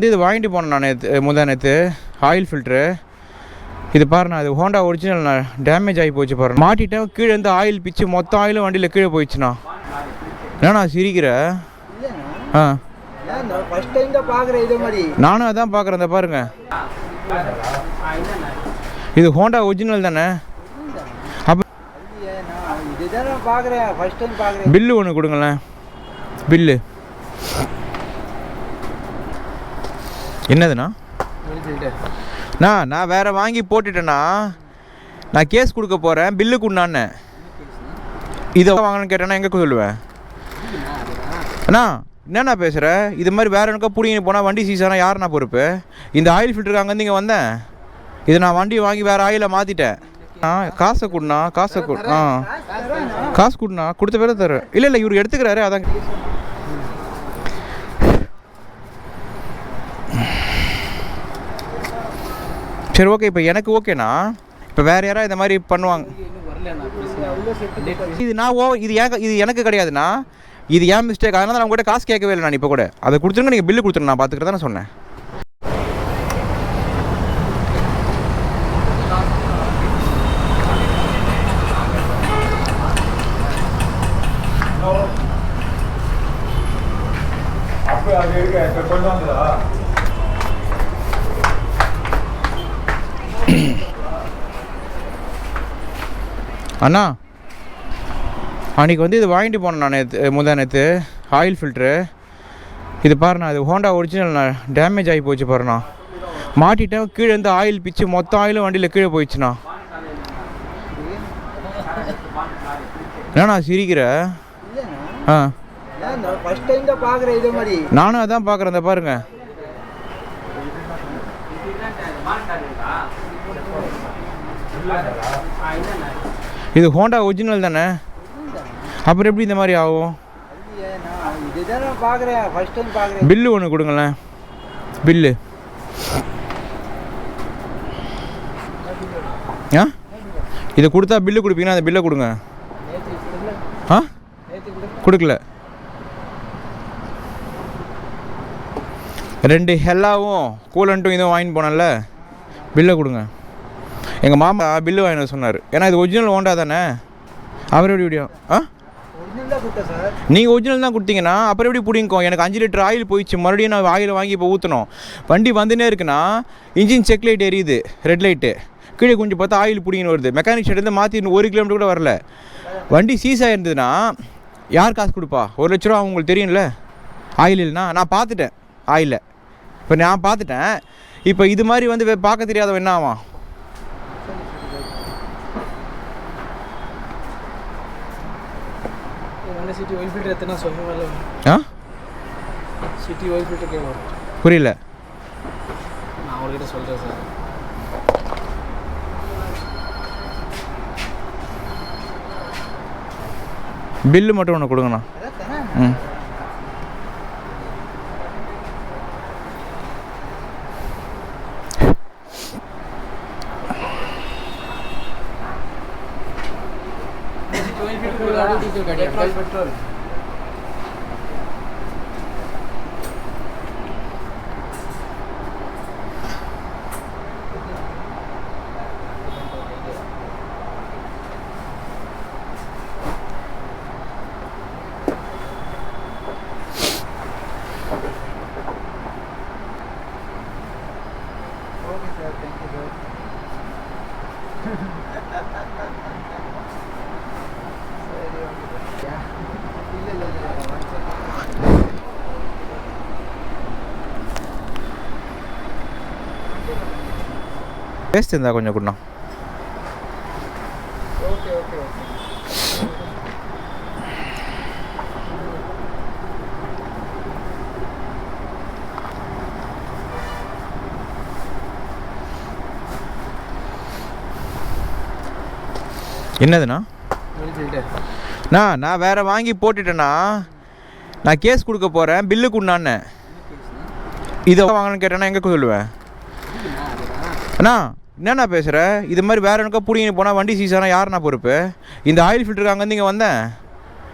இது வாங்கிட்டு போனேன் நான் நேற்று ஆயில் ஃபில்ட்ரு. இது பாருண்ணா, அது ஹோண்டா ஒரிஜினல்ண்ணா, டேமேஜ் ஆகி போச்சு பாருண்ணா. மாட்டிட்டேன், கீழே இருந்து ஆயில் பிச்சு மொத்த ஆயிலும் வண்டியில் கீழே போயிடுச்சுண்ணா. ஏன்னா சிரிக்கிற? ஆ, நானும் அதான் பார்க்குறேன். இந்த பாருங்க, இது ஹோண்டா ஒரிஜினல் தானே? அப்போ பில்லு ஒன்று கொடுங்களேன். பில்லு என்னதுண்ணா? நான் வேறு வாங்கி போட்டுட்டேண்ணா. நான் கேஸ் கொடுக்க போகிறேன், பில்லு கொடுண்ணான்னு. இதை வாங்கணும்னு கேட்டேன்னா எங்கே சொல்லுவேன் அண்ணா? என்னண்ணா பேசுகிற? இது மாதிரி வேறு எனக்கா பிடிங்கின்னு போனால் வண்டி சீஸானா யாருண்ணா பொறுப்பு? இந்த ஆயில் ஃபில்டருக்கு அங்கேருந்து இங்கே வந்தேன். இதை நான் வண்டி வாங்கி வேறு ஆயிலை மாற்றிட்டேன். காசை கொடுண்ணா, காசை காசு கொடுண்ணா. கொடுத்த பேரை தரேன். இல்லை இவர் எடுத்துக்கிறாரு, அதான். சரி, ஓகே. இப்போ எனக்கு ஓகேண்ணா. இப்போ வேறு யாராவது இந்த மாதிரி பண்ணுவாங்க? இது இது எனக்கு கிடையாதுண்ணா, இது ஏன் மிஸ்டேக். அதனால நான் உங்கள்கிட்ட காசு கேட்கவே இல்லை. நான் இப்போ கூட அதை கொடுத்துருங்க, நீங்கள் பில்லு கொடுத்துருங்க, நான் பார்த்துக்கிட்டு தானே சொன்னேன். அண்ணா, அன்றைக்கி இது வாங்கிட்டு போனேன் நான் நேற்று ஆயில் ஃபில்ட்ரு. இது பாருண்ணா, அது ஹோண்டா ஒரிஜினல்ண்ணா, டேமேஜ் ஆகி போச்சு பாருண்ணா. மாட்டிட்டேன், கீழே இருந்து ஆயில் பிச்சு மொத்த ஆயிலும் வண்டியில் கீழே போயிடுச்சுண்ணா. ஏன்னா சிரிக்கிற? ஆ, நானும் அதான் பார்க்குறேன். இந்த பாருங்க, இது ஹோண்டா ஒரிஜினல் தானே? அப்புறம் எப்படி இந்த மாதிரி ஆகும்? பில்லு ஒன்று கொடுங்களேன். பில்லு ஆ, இதை கொடுத்தா பில்லு கொடுப்பீங்கன்னா அந்த பில்லை கொடுங்க. ஆ, கொடுக்கல. 2 ஹெல்லாவும் கூலண்ட்டும் இதுவும் வாங்கிட்டு போனேன்ல, பில்லை கொடுங்க. எங்கள் மாமா பில்லு வாங்கிட்டு சொன்னார். ஏன்னா இது ஒரிஜினல் ஹோண்டா தானே. அப்புறம் எப்படி முடியும்? ஆ, நீங்கள் ஒரிஜினல் தான் கொடுத்தீங்கன்னா அப்புறம் எப்படி பிடிங்கோ? எனக்கு 5 லிட்டர் ஆயில் போயிடுச்சு, மறுபடியும் நான் ஆயில் வாங்கி இப்போ ஊற்றணும். வண்டி வந்துனே இருக்குன்னா இன்ஜின் செக் லைட் எரியுது, ரெட் லைட்டு. கீழே கொஞ்சம் பார்த்தா ஆயில் பிடிங்கன்னு வருது. மெக்கானிக் ஷெட்லேருந்து மாற்றி 1 கிலோமீட்டர் கூட வரல. வண்டி சீஸ் ஆகிருந்ததுன்னா யார் காசு கொடுப்பா? 1 லட்ச ரூபா உங்களுக்கு தெரியும்ல. ஆயில் இல்லைனா நான் பார்த்துட்டேன், ஆயிலில் இப்போ நான் பார்த்துட்டேன். இப்போ இது மாதிரி பார்க்க தெரியாதவன் என்ன ஆவான்? புரியல. பில்லு மட்டும் ஒன்று கொடுங்கண்ணா. ம், petrol okay sir, thank you sir. Paste இருந்தால் கொஞ்சம் கொடுண்ணா. Okay okay okay. என்னதுண்ணா? நான் வேறு வாங்கி போட்டுட்டேண்ணா. நான் கேஸ் கொடுக்க போகிறேன், பில்லு கொடுண்ணான்னு. இதை வாங்கணும்னு கேட்டேன்னா எங்கே சொல்லுவேன் அண்ணா? என்னண்ணா பேசுகிற? இது மாதிரி வேறு எனக்கா பிடிங்கின்னு போனால் வண்டி சீஸானா யாருண்ணா பொறுப்பு? இந்த ஆயில் ஃபில்டருக்கு அங்கேருந்து இங்கே வந்தேன்.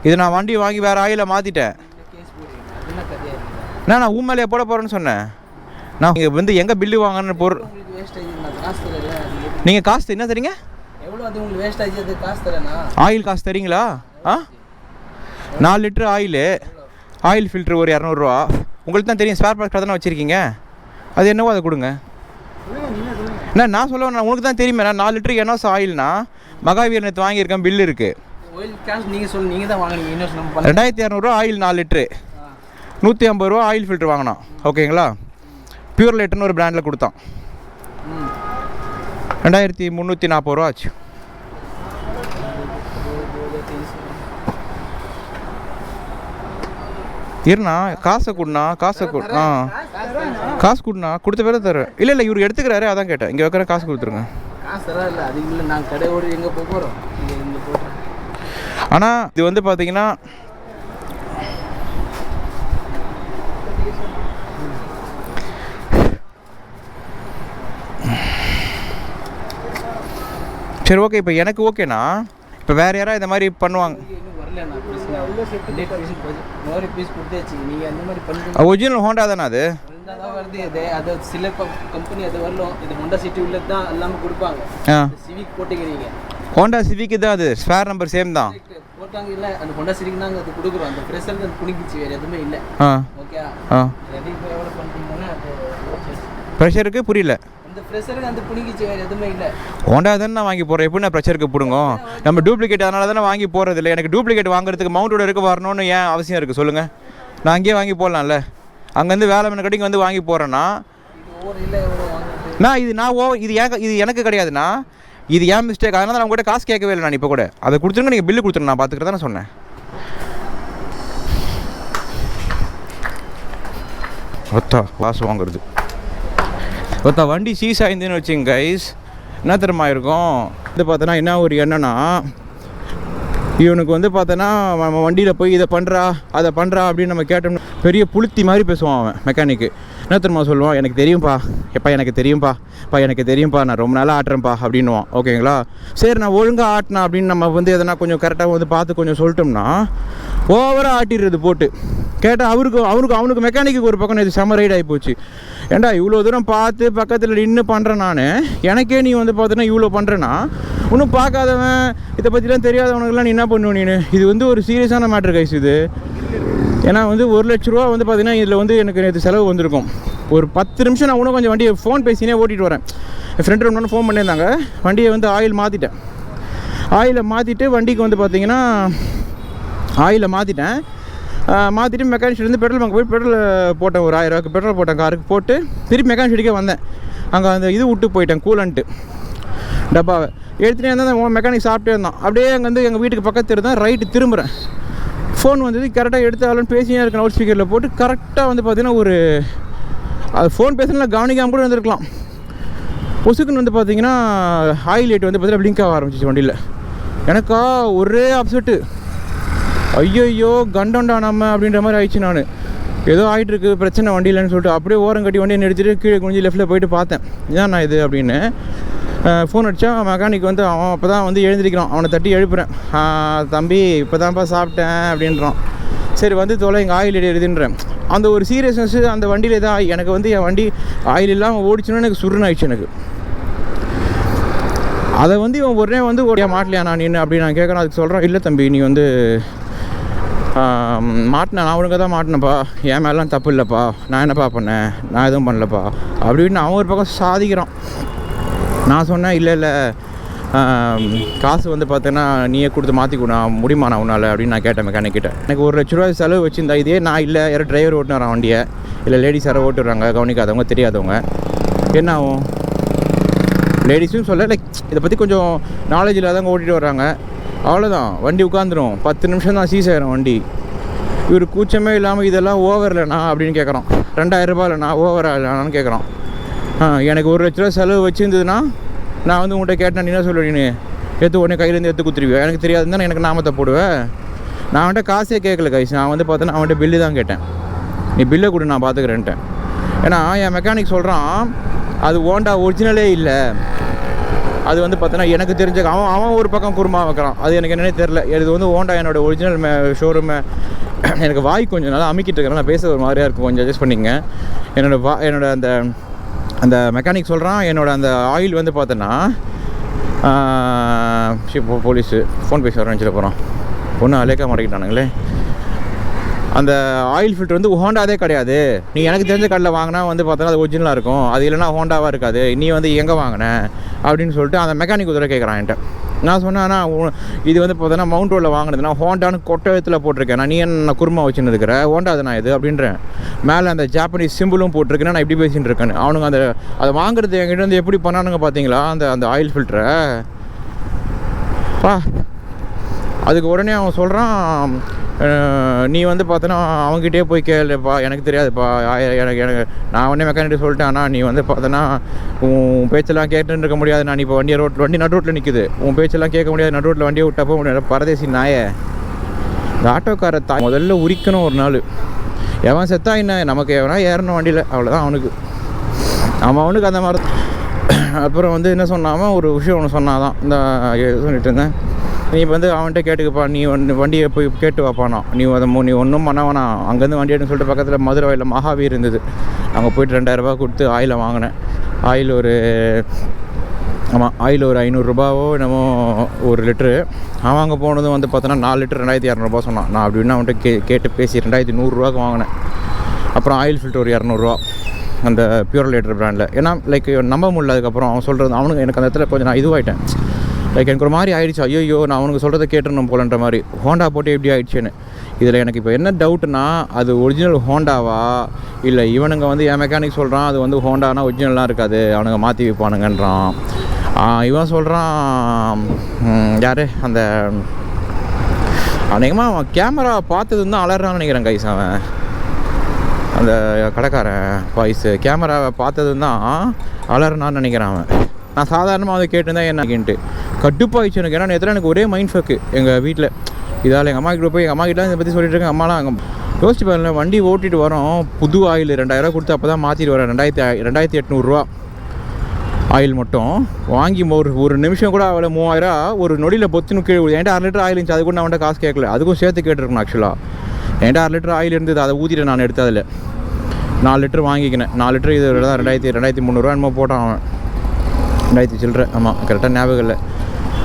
இதை நான் வண்டி வாங்கி வேறு ஆயிலை மாற்றிட்டேன். நான் மேலேயே போட போகிறேன்னு சொன்னேன். நான் இங்கே வந்து எங்கே பில்லு வாங்கன்னு பொருள் நீங்கள் காசு என்ன தரீங்க? ஆயில் காசு தரீங்களா? 4 லிட்டரு ஆயில் ஃபில்ட்ரு ஒரு 200 உங்களுக்கு தான் தெரியும். ஸ்பேர் பார்ட்ஸ் தானே வச்சுருக்கீங்க, அது என்னவோ அதை கொடுங்க. நான் சொல்லுவேன், உனக்கு தான் தெரியுமே. நான் 4 லிட்டரு என்ன ஆயில்னா மகாவீர் நேற்று வாங்கியிருக்கேன், பில்லு இருக்குது. 2200 ஆயில் 4 லிட்டரு, 150 ஆயில் ஃபில்ட்ரு வாங்கினோம். ஓகேங்களா? பியூர் லைட்டுன்னு ஒரு பிராண்டில் கொடுத்தான், 2340 ஆச்சு. இருண்ணா காசை கொடுண்ணா, காசு கொடுண்ணா, கொடுத்த பேர தரேன். இல்லை இவர் எடுத்துக்கிறாரு, அதான் கேட்டேன். இங்கே வைக்கிற காசு கொடுத்துருங்க. ஆனால் இது வந்து பார்த்தீங்கன்னா சரி ஓகே. இப்போ எனக்கு ஓகேண்ணா. இப்போ வேறு யாராவது இந்த மாதிரி பண்ணுவாங்க? ஒரிஜினல் ஹோண்டா தானே அது? அது சில கம்பெனி அது வரலாம். இது ஹோண்டா சிட்டி உள்ள தான் எல்லாமே கொடுப்பாங்க. சிவிக் போட்டுக்கிறீங்க, ஹோண்டா சிவிக்கு தான் அது ஸ்பேர் நம்பர் சேம் தான் போட்டாங்க. இல்லை அந்த ஹோண்டா சிவிக்கு நாங்கள் அது கொடுக்குறோம். அந்த ப்ரெஷருக்கு அது புனிக்கிச்சு, வேறு எதுவுமே இல்லை. ஓகே எவ்வளோ பண்ணுறீங்கன்னா அது ப்ரெஷருக்கு புரியல. அந்த ப்ரெஷருக்கு அந்த புனிக்கிச்சு, வேறு எதுவுமே இல்லை. ஹோண்டா தானே நான் வாங்கி போடுறேன். எப்படி நான் ப்ரெஷருக்கு பிடுங்க? நம்ம டூப்ளிகேட் அதனால தானே வாங்கி போகிறது இல்லை. எனக்கு டூப்ளிகேட் வாங்குறதுக்கு மவுண்டோட இருக்க வரணும்னு ஏன் அவசியம் இருக்குது சொல்லுங்கள்? நான் அங்கேயே வாங்கி போடலாம்ல. அங்கேருந்து வேலை மணி கடைக்கு வந்து வாங்கி போகிறேன்னா இது எனக்கு கிடையாதுண்ணா, இது ஏன் மிஸ்டேக். அதனால நான் கூட காசு கேட்கவே இல்லை. நான் இப்போ கூட அதை கொடுத்துருங்க, நீங்கள் பில்லு கொடுத்துருங்க, நான் பார்த்துக்கிறதா நான் சொன்னேன். காசு வாங்குறது வண்டி சீஸ் ஆயிருந்துன்னு வச்சுங்க கைஸ், என்ன தெரியுமா இருக்கும்? வந்து பார்த்தோன்னா என்ன ஒரு எண்ணம்னா, இவனுக்கு வந்து பார்த்தோன்னா நம்ம வண்டியில் போய் இதை பண்ணுறா அதை பண்ணுறா அப்படின்னு நம்ம கேட்டோம்னா பெரிய புளுத்தி மாதிரி பேசுவான் அவன். மெக்கானிக்கு என்ன தெரியுமா சொல்லுவான்? எனக்கு தெரியும்ப்பா, எனக்கு தெரியும்ப்பா, நான் ரொம்ப நாளாக ஆட்டுறேன்ப்பா அப்படின்னுவான். ஓகேங்களா? சரி நான் ஒழுங்காக ஆட்டினா அப்படின்னு நம்ம வந்து எதனா கொஞ்சம் கரெக்டாக வந்து பார்த்து கொஞ்சம் சொல்லிட்டோம்னா ஓவராக ஆட்டிடுறது போட்டு கேட்டால் அவனுக்கு மெக்கானிக்கு ஒரு பக்கம் இது செம ரைட் ஆகி போச்சு. ஏண்டா இவ்வளோ தூரம் பார்த்து பக்கத்தில் நின்று பண்ணுறேன் நான், எனக்கே நீ வந்து பார்த்தோன்னா இவ்வளோ பண்ணுறேன்னா இன்னும் பார்க்காதவன் இதை பற்றிலாம் தெரியாதவனுக்குலாம் நீ என்ன பண்ணுவேன் நீ? இது வந்து ஒரு சீரியஸான மேட்ரு கைஸ் இது. ஏன்னா வந்து 1 லட்ச ரூபா வந்து பார்த்தீங்கன்னா இதில் வந்து எனக்கு நேற்று செலவு வந்திருக்கும். ஒரு 10 நிமிஷம் நான் இன்னும் கொஞ்சம் வண்டியை ஃபோன் பேசினே ஓட்டிகிட்டு வரேன். என் ஃப்ரெண்டு ரொம்ப ஃபோன் பண்ணியிருந்தாங்க. வண்டியை வந்து ஆயில் மாற்றிட்டு வண்டிக்கு வந்து பார்த்தீங்கன்னா மாற்றிட்டு மெக்கானிக் வந்து பெட்ரோல் பங்க் போய் பெட்ரோல் போட்டேன். ஒரு 1000 ரூபாய்க்கு பெட்ரோல் போட்டேன் காருக்கு. போட்டு திருப்பி மெக்கானிக் ஷெட்டுக்கே வந்தேன். அங்கே அந்த இது விட்டு போயிட்டேன், கூலண்ட்டு டப்பாவை எடுத்துகிட்டே இருந்தால் மெக்கானிக் சாப்பிட்டே இருந்தான். அப்படியே அங்கே வந்து எங்கள் வீட்டுக்கு பக்கத்தில் தான் ரைட்டு திரும்புகிறேன். ஃபோன் வந்தது, கரெக்டாக எடுத்தாலும் பேசினே இருக்கேன். அவுட் ஸ்பீக்கரில் போட்டு கரெக்டாக வந்து பார்த்தீங்கன்னா ஒரு அது ஃபோன் பேசுனா கவனிக்காமல் கூட வந்துருக்கலாம். பொசுக்குன்னு வந்து பார்த்தீங்கன்னா ஆயில் லைட் வந்து பார்த்தீங்கன்னா பிளிங்க் ஆக ஆரம்பிச்சிச்சு வண்டியில். எனக்கா ஒரே அப்செட்டு, ஐயோ கண்டோண்டா நம்ம அப்படின்ற மாதிரி ஆயிடுச்சு. நான் ஏதோ ஆகிட்டுருக்கு பிரச்சனை வண்டியிலன்னு சொல்லிட்டு அப்படியே ஓரம் கட்டி வண்டியை நிறுத்திட்டு கீழே கொஞ்சம் லெஃப்ட்டில் போயிட்டு பார்த்தேன், ஏன் நான் இது அப்படின்னு. ஃபோன் அடித்தா மெக்கானிக் வந்து அவன் அப்போ தான் வந்து எழுந்திருக்கிறான். அவனை தட்டி எழுப்புறேன், தம்பி இப்போ தான்ப்பா சாப்பிட்டேன் அப்படின்றான். சரி வந்து தோலை எங்கள் ஆயில் எழுதுன்றேன். அந்த ஒரு சீரியஸ்னஸ் அந்த வண்டியில் தான் எனக்கு வந்து என் வண்டி ஆயில் இல்லாமல் ஓடிச்சுன்னா எனக்கு சுருன்னு ஆயிடுச்சு எனக்கு. அதை வந்து இவன் உடனே வந்து ஓடியா மாட்டலையா நான் நின்று அப்படின்னு நான் கேட்குறேன். அதுக்கு சொல்கிறேன், இல்லை தம்பி நீ வந்து மாட்டினேன், நான் அவனுக்கு தான் மாட்டினப்பா, என் மேலாம் தப்பு இல்லைப்பா, நான் என்னப்பா பண்ணேன், நான் எதுவும் பண்ணலப்பா அப்படின்னு அவன் ஒரு பக்கம் சாதிக்கிறான். நான் சொன்னேன், இல்லை காசு வந்து பார்த்தேன்னா நீயே கொடுத்து மாற்றிக்கூடா முடியுமா நான் உன்னால் அப்படின்னு நான் கேட்டேன் மெக்கானிக்கிட்ட. எனக்கு 1 லட்ச ரூபா செலவு வச்சுருந்தா இதே நான் இல்லை யாரோ டிரைவர் ஓட்டுனாரான் வண்டியை, இல்லை லேடிஸ் யாரோ ஓட்டுறாங்க கவனிக்காதவங்க தெரியாதவங்க, என்ன ஆகும்? லேடிஸும் சொல்ல லைக் இதை பற்றி கொஞ்சம் நாலேஜ் இல்லாதவங்க ஓட்டிகிட்டு வர்றாங்க, அவ்வளோதான் வண்டி உட்காந்துரும், 10 நிமிஷம் தான் சீஸ் ஆயிரும் வண்டி. இவர் கூச்சமே இல்லாமல் இதெல்லாம் ஓவர் இல்லைண்ணா அப்படின்னு கேட்குறான். 2000 ரூபா இல்லைண்ணா ஓவராக இல்லைண்ணான்னு கேட்குறான். எனக்கு 1 லட்ச ரூபா செலவு வச்சுருந்ததுன்னா நான் வந்து உங்கள்கிட்ட கேட்டேன், நீ என்ன சொல்லுவீங்க? எடுத்து உடனே கையிலேருந்து எடுத்து குத்துருவியா? எனக்கு தெரியாதுன்னு தானே எனக்கு நாமத்தை போடுவேன். நான் அவன்கிட்ட காசே கேட்கல கைஸ், நான் வந்து பார்த்தேன்னா அவன்கிட்ட பில்லு தான் கேட்டேன். நீ பில்லை கொடு நான் பார்த்துக்கிறேன்ட்டேன். ஏன்னா என் மெக்கானிக் சொல்கிறான் அது ஹோண்டா ஒரிஜினலே இல்லை, அது வந்து பார்த்தோன்னா எனக்கு தெரிஞ்ச அவன் ஒரு பக்கம் குருமா வைக்கிறான். அது எனக்கு என்னன்னே தெரில. இது வந்து ஹோண்டா என்னோடய ஒரிஜினல் ஷோரூமை எனக்கு வாய் கொஞ்சம் நல்லா அமுக்கிட்டு இருக்கேன், நான் பேச ஒரு மாதிரியாக இருக்கும், கொஞ்சம் அட்ஜஸ்ட் பண்ணிக்கங்க. என்னோட அந்த அந்த மெக்கானிக் சொல்கிறான், என்னோட அந்த ஆயில் வந்து பார்த்தோன்னா இப்போ போலீஸு ஃபோன் பேசி வரேன்னு சொல்ல போகிறான், ஒன்றும் அலேக்கா மாட்டிக்கிட்டானுங்களே. அந்த ஆயில் ஃபில்டர் வந்து ஹோண்டாவே கிடையாது, நீ எனக்கு தெரிஞ்ச கடையில் வாங்கினா வந்து பார்த்தோன்னா அது ஒரிஜினலாக இருக்கும், அது இல்லைனா ஹோண்டாவாக இருக்காது, நீ வந்து எங்கே வாங்கின அப்படின்னு சொல்லிட்டு அந்த மெக்கானிக் உதவி கேட்குறான் என்கிட்ட. நான் சொன்னேன்னா இது வந்து பார்த்தோன்னா மவுண்ட் ரோடில் வாங்கினது, நான் ஹோண்டான்னு கொட்டத்தில் போட்டிருக்கேன், நான் நீ என்ன குருமா வச்சுன்னு இருக்கிற, ஹோண்டா அது நான் இது அப்படின்றேன். மேலே அந்த ஜாப்பனீஸ் சிம்பிளும் போட்டிருக்கேன்னா நான் இப்படி பேசிகிட்டு இருக்கேன்னு. அவனுங்க அதை வாங்குறது என்கிட்ட வந்து எப்படி பண்ணானுங்க பார்த்தீங்களா, அந்த ஆயில் ஃபில்டரை பா. அதுக்கு உடனே அவன் சொல்கிறான், நீ வந்து பார்த்தோன்னா அவங்ககிட்டே போய் கேளுப்பா, எனக்கு தெரியாதுப்பா, எனக்கு நான் உடனே மெக்கானிக் சொல்லிட்டேன், ஆனால் நீ வந்து பார்த்தோன்னா உன் பேச்செல்லாம் கேட்டுன்னு இருக்க முடியாது, நான் இப்போ வண்டி நடு ரோட்டில் நிற்குது, உன் பேச்செல்லாம் கேட்க முடியாது, நடு ரோட்டில் வண்டியை விட்டப்போ முடியாது, பரதேசி நாயே. இந்த ஆட்டோக்காரை முதல்ல உரிக்கணும் ஒரு நாள், எவன் செத்தா என்ன நமக்கு எவனா ஏறணும் வண்டியில், அவ்வளோதான் அவனுக்கு அந்த மாதிரி. அப்புறம் வந்து என்ன சொன்னாமல் ஒரு விஷயம் ஒன்று சொன்னாதான் இந்த சொல்லிட்டு இருந்தேன், நீ வந்து அவன்கிட்ட கேட்டுக்கப்பா, நீ வண்டியை போய் கேட்டு வாப்பானா, நீ ஒன்றும் பண்ண வேணாம், அங்கேருந்து வண்டி எடுன்னு சொல்லிட்டு பக்கத்தில் மதுரை வயலில் மகாவீர் இருந்தது, அங்கே போய்ட்டு 2000 கொடுத்து ஆயிலை வாங்கினேன். ஆயில் ஒரு 500 என்னமோ ஒரு லிட்ரு. அவன் அங்கே போனதும் வந்து பார்த்தோன்னா 4 லிட்டர் 2200 சொன்னான். நான் அப்படின்னு அவன்கிட்ட கேட்டு பேசி 2100 வாங்கினேன். அப்புறம் ஆயில் ஃபில்டர் ஒரு 200 அந்த பியூர் லிட்டர் பிராண்டில். ஏன்னா லைக் நம்ப முடியல. அதுக்கப்புறம் அவன் சொல்கிறது அவனுக்கு எனக்கு அந்த இடத்துல கொஞ்சம் நான் இதுவாகிட்டேன், லைக் எனக்கு ஒரு மாதிரி ஆகிடுச்சு, ஐயோ நான் அவனுக்கு சொல்கிறத கேட்டுருணும் போலன்ற மாதிரி. ஹோண்டா போட்டு எப்படி ஆகிடுச்சுன்னு இதில் எனக்கு இப்போ என்ன டவுட்னா, அது ஒரிஜினல் ஹோண்டாவா இல்லை இவனுங்க வந்து என் மெக்கானிக் சொல்கிறான் அது வந்து ஹோண்டானா ஒரிஜினலாக இருக்காது, அவனுங்க மாற்றி வைப்பானுங்கன்றான். இவன் சொல்கிறான் யார் அந்த அநேகமாக அவன் கேமரா பார்த்தது தான் அலறான்னு நினைக்கிறேன் கைஸ். அவன் அந்த கடைக்காரன் வாய்ஸு கேமராவை பார்த்தது தான் அலறான்னு நினைக்கிறான் அவன். நான் சாதாரணமாக அதை கேட்டுருந்தேன் என்னன்ட்டு கட்டுப்பாயிடுச்சு எனக்கு. ஏன்னா நேற்று எனக்கு ஒரே மைண்ட் ஃபக்கு எங்கள் வீட்டில். இதால் எங்கள் அம்மா கிட்ட போய் எங்கள் அம்மா கிட்ட இதை பற்றி சொல்லிட்டு இருக்கேன். அம்மாலாம் அங்கே யோசிச்சு பாருங்க, வண்டி ஓட்டிகிட்டு வரோம், புது ஆயில் 2000 கொடுத்து அப்போ தான் மாற்றிட்டு வரேன். 2800 ஆயில் மட்டும் வாங்கி ஒரு நிமிஷம் கூட அவ்வளோ 3000 ஒரு நொடியில் பொத்துன்னு கீழே. என்கிட்ட 6 லிட்டர் ஆயில் இருந்துச்சு, அது கூட நான் அவன்கிட்ட காசு கேட்கல, அதுக்கும் சேர்த்து கேட்டுருக்கணும். ஆக்சுவலாக என்கிட்ட 6 லிட்டர் ஆயில் இருந்தது, அதை ஊற்றிட்டு நான் எடுத்து அதில் 4 லிட்டர் வாங்கிக்கினேன். 4 லிட்டர் இது தான் 2300 என்னமோ போட்டான் அவன், 2000 சில்லற. ஆமாம் கரெக்டாக ஞாபகம் இல்லை,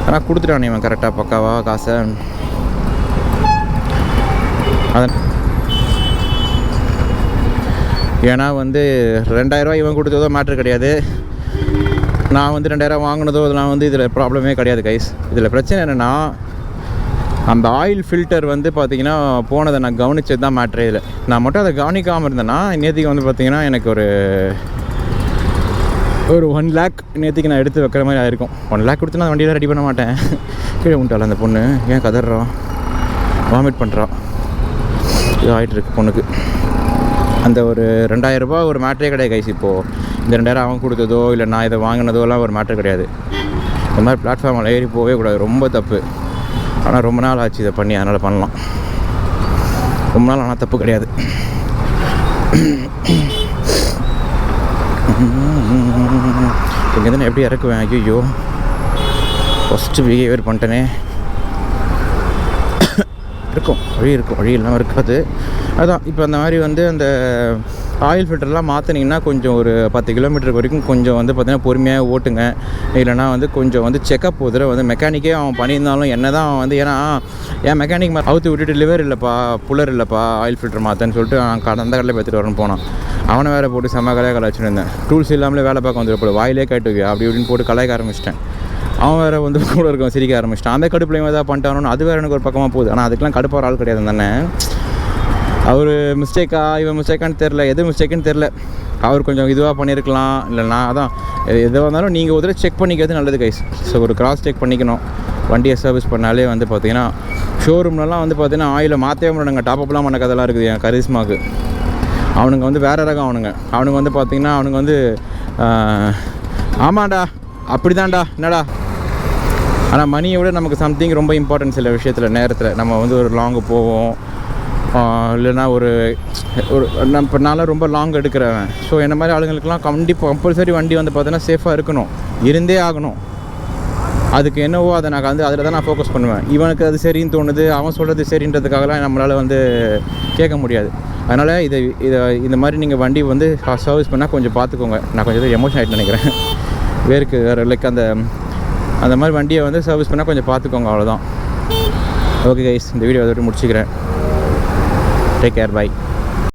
ஆனால் கொடுத்துட்டான் இவன் கரெக்டாக பக்காவா காசை. அதான் ஏன்னா வந்து 2000 இவன் கொடுத்ததோ மேட்ரு கிடையாது, நான் வந்து 2000 வாங்கினதோ இதெல்லாம் வந்து இதில் ப்ராப்ளமே கிடையாது கைஸ். இதில் பிரச்சனை என்னென்னா, அந்த ஆயில் ஃபில்டர் வந்து பார்த்திங்கன்னா போனதை நான் கவனிச்சது தான் மேட்ரு. இதில் நான் மட்டும் அதை கவனிக்காமல் இருந்தேன்னா நேற்றுக்கு வந்து பார்த்திங்கன்னா எனக்கு ஒரு 1 lakh நேற்றுக்கு நான் எடுத்து வைக்கிற மாதிரி ஆயிருக்கும். 1 lakh கொடுத்து நான் வண்டியெல்லாம் ரெடி பண்ண மாட்டேன். கீழே உண்டாள் அந்த பொண்ணு, ஏன் கதறான், வாமிட் பண்ணுறான், இது ஆகிட்டுருக்கு பொண்ணுக்கு. அந்த ஒரு 2000 ஒரு மேட்ரே கிடையாது கைஸ். இப்போது இந்த 2000 அவன் கொடுத்ததோ இல்லை நான் இதை வாங்கினதோலாம் ஒரு மேட்ரு கிடையாது. இந்த மாதிரி பிளாட்ஃபார்மில் ஏறி போகவே கூடாது, ரொம்ப தப்பு. ஆனால் ரொம்ப நாள் ஆச்சு இதை பண்ணி, அதனால் பண்ணலாம். ரொம்ப நாள் ஆனால் தப்பு கிடையாது. இங்கேருந்து நான் எப்படி இறக்குவேன், ஐயோ ஃபஸ்ட்டு பிஹேவியர் பண்ணிட்டேனே. வழி இருக்கும், வழி இல்லாமல் இருக்காது. அதான் இப்போ அந்த மாதிரி வந்து அந்த ஆயில் ஃபில்டர்லாம் மாற்றினீங்கன்னா கொஞ்சம் ஒரு 10 கிலோமீட்டருக்கு வரைக்கும் கொஞ்சம் வந்து பார்த்திங்கன்னா பொறுமையாக ஓட்டுங்க. இல்லைனா வந்து கொஞ்சம் வந்து செக்கப் ஒரு தடவை வந்து மெக்கானிக்கே அவன் பண்ணியிருந்தாலும் என்ன தான் அவன் வந்து, ஏன்னா என் மெக்கானிக் அவுத்து விட்டுட்டு லிவர் இல்லைப்பா புல்லர் இல்லைப்பா ஆயில் ஃபில்டர் மாற்றன்னு சொல்லிட்டு நான் அந்த கடையில் பார்த்துட்டு வரேன்னு போனான். அவனை வேறு போட்டு செம்ம கலையை வச்சுருந்தேன். டூல்ஸ் இல்லாமலே வேலை பார்க்க வந்துட்டு போல வாயிலே கேட்டுக்கு அப்படி இப்படின்னு போட்டு கலாய்க்க ஆரம்பிச்சிட்டேன். அவன் வேறு வந்து கூட இருக்கவன் சிரிக்க ஆரம்பிச்சிட்டான். அந்த கடுப்புலையும் ஏதாவது பண்ணிட்டானு அது வேறு எனக்கு ஒரு பக்கமாக போகுது. ஆனால் அதுக்கெலாம் கடுப்பாக ஆள் கிடையாது தானே. அவர் மிஸ்டேக்கா இவன் மிஸ்டேக்கான்னு தெரில, எது மிஸ்டேக்குன்னு தெரில. அவர் கொஞ்சம் இதுவாக பண்ணியிருக்கலாம். இல்லைனா அதான் எதுவாக இருந்தாலும் நீங்கள் ஒரு தடவை செக் பண்ணிக்கிறது நல்லது கைஸ். ஸோ ஒரு கிராஸ் செக் பண்ணிக்கணும். வண்டியை சர்வீஸ் பண்ணாலே வந்து பார்த்திங்கன்னா ஷோரூம்லலாம் வந்து பார்த்திங்கன்னா ஆயிலை மாற்றவே முடியாதுங்க. டாப்அப்லாம் பண்ண கதெல்லாம் இருக்குது என் கரிஸ்மாவுக்கு. அவனுங்க வந்து வேறு ரகம். அவனுங்க வந்து பார்த்திங்கன்னா அவனுங்க வந்து ஆமாண்டா அப்படி தான்டா என்னடா. ஆனால் மணியை விட நமக்கு சம்திங் ரொம்ப இம்பார்ட்டன்ஸ் சில விஷயத்தில் நேரத்தில். நம்ம வந்து ஒரு லாங்கு போவோம், இல்லைன்னா ஒரு நம்ம இப்போ நான்லாம் ரொம்ப லாங் எடுக்கிறவன். ஸோ என்ன மாதிரி ஆளுங்களுக்கெல்லாம் கண்டிப்பாக கம்பல்சரி வண்டி வந்து பார்த்தீங்கன்னா சேஃபாக இருக்கணும், இருந்தே ஆகணும். அதுக்கு என்னவோ அதை நான் வந்து அதில் தான் நான் ஃபோக்கஸ் பண்ணுவேன். இவனுக்கு அது சரின்னு தோணுது, அவன் சொல்கிறது சரின்றதுக்காகலாம் நம்மளால் வந்து கேட்க முடியாது. அதனால் இதை இந்த மாதிரி நீங்கள் வண்டி வந்து சர்வீஸ் பண்ணால் கொஞ்சம் பார்த்துக்கோங்க. நான் கொஞ்சம் எமோஷன் ஆகிட்டு நினைக்கிறேன். வேறு லைக் அந்த மாதிரி வண்டியை வந்து சர்வீஸ் பண்ணால் கொஞ்சம் பார்த்துக்கோங்க, அவ்வளோதான். ஓகே கைஸ், இந்த வீடியோ அதோட முடிச்சுக்கிறேன். Take care, by.